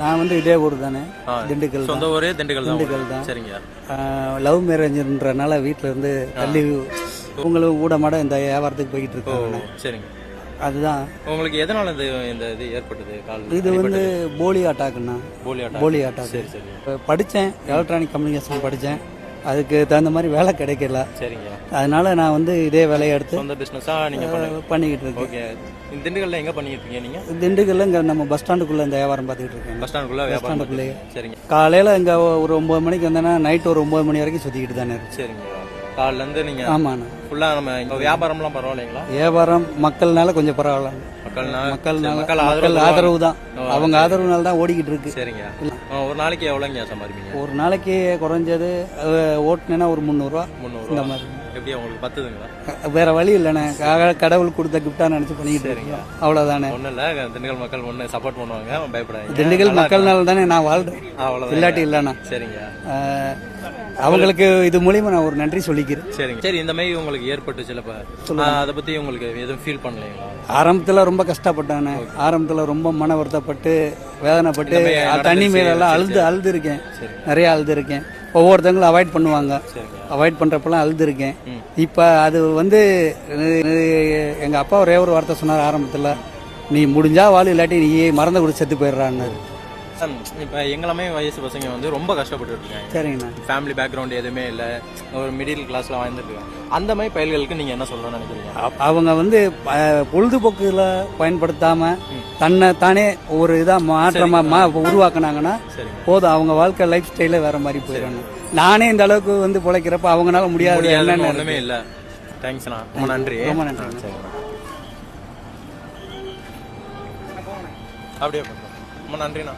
நான் வந்து இதே ஊர் தானே, திண்டுக்கல். சொந்த ஊரே திண்டுக்கல் தான். திண்டுக்கல் தான். சரிங்க. லவ் மேரேஜ்ன்றனால வீட்டில் இருந்து தள்ளி உங்களுக்கு கூட மாட இந்த வியாபாரத்துக்கு போய்கிட்டு இருக்காங்க. சரிங்க. அதுதான். உங்களுக்கு எதனால இந்த இது ஏற்பட்டது? இது வந்து போலி அட்டாக்குண்ணா. போலி அட்டாக். சரி சரி. படித்தேன், எலக்ட்ரானிக் கம்யூனிகேஷன் படித்தேன். அதுக்கு தகுந்த மாதிரி வேலை கிடைக்கல. சரிங்க. அதனால நான் வந்து இதே வேலையை எடுத்து சொந்த பிஸ்னஸா நீங்க பண்ணிக்கிட்டு இருக்கேன். ஓகே. திண்டுக்கல்ல எங்க பண்ணிட்டு இருக்கீங்க நீங்க? திண்டுக்கல்ல இங்க நம்ம பஸ் ஸ்டாண்டுக்குள்ள இந்த வியாபாரம் பார்த்துக்கிட்டு இருக்கேன். பஸ் ஸ்டாண்டுக்குள்ளே. சரிங்க. காலையில இங்க ஒரு 9 மணிக்கு வந்தேன்னா நைட் ஒரு 9 மணி வரைக்கும் சுத்திக்கிட்டு தானே இருக்கு. சரிங்க. காலைல இருந்து நீங்க? ஆமாண்ணா. ஃபுல்லா நம்ம வியாபாரம்லாம் பரவாயில்லைங்களா? வியாபாரம் மக்கள்னால கொஞ்சம் பரவாயில்ல. மக்கள் ஆதரவு தான். அவங்க ஆதரவுனால தான் ஓடிக்கிட்டு இருக்கு. சரிங்க. ஒரு நாளைக்கு எவ்வளோங்க சம்பாதிப்பீங்க? ஒரு நாளைக்கு குறைஞ்சது ஓட்டுனா ஒரு 300 ரூபா இந்த மாதிரி. எப்படி உங்களுக்கு பத்துதுங்களா? வேற வழி இல்லைண்ணே, கடவுள் கொடுத்த கிஃப்டா நினைச்சு பண்ணிக்கிட்டு இருக்கீங்க. அவ்வளவுதானே. ஒன்றும் இல்லை, திண்டுக்கல் மக்கள் ஒன்று சப்போர்ட் பண்ணுவாங்க, பயப்படாது. திண்டுக்கல் மக்கள்னால தானே நான் வாழ்றேன். அவ்வளோதான், இல்லாட்டி இல்லைண்ணா. சரிங்க. அவங்களுக்கு இது மூலியமா நான் ஒரு நன்றி சொல்லிக்கிறேன். சரிங்க. சரி, இந்த மாதிரி உங்களுக்கு ஏற்பட்டு சிலப்ப அதை பத்தி உங்களுக்கு எதுவும் ஃபீல் பண்ணலைங்களா? ஆரம்பத்துல ரொம்ப கஷ்டப்பட்டானே. ஆரம்பத்துல ரொம்ப மன வருத்தப்பட்டு வேதனைப்பட்டு தண்ணி மேலெல்லாம் அழுது இருக்கேன். நிறைய அழுது இருக்கேன். ஒவ்வொருத்தங்களும் அவாய்ட் பண்ணுவாங்க. அவாய்ட் பண்றப்பெல்லாம் அழுது இருக்கேன். இப்ப அது வந்து எங்க அப்பா ஒரே ஒரு வார்த்தை சொன்னார் ஆரம்பத்துல, நீ முடிஞ்சா வாழ், இல்லாட்டி நீ மறந்து கூட செத்து போயிடுறான்னு. இப்போ எங்களுமே வயசு பசங்க வந்து ரொம்ப கஷ்டப்பட்டு இருக்காங்க. சரிங்கண்ணா. ஃபேமிலி பேக்ரவுண்ட் எதுவுமே இல்லை, ஒரு மிடில் கிளாஸ்ல வாழ்ந்துருக்காங்க. அந்த மாதிரி பயல்களுக்கு நீங்க என்ன சொல்லணும்னு நினைக்கிறீங்க? அவங்க வந்து பொழுதுபோக்குல பயன்படுத்தாம தன்னை தானே ஒரு இதா மாற்றமா உருவாக்குனாங்கன்னா போதும். அவங்க வாழ்க்கை லைஃப் ஸ்டைல வேற மாதிரி போயிடணும். நானே இந்த அளவுக்கு வந்து பிழைக்கிறப்ப அவங்களால முடியாது என்னன்னு ஒண்ணுமே இல்லை. தேங்க்ஸ்ண்ணா, ரொம்ப நன்றி. ரொம்ப நன்றி. அப்படியே ரொம்ப நன்றிண்ணா.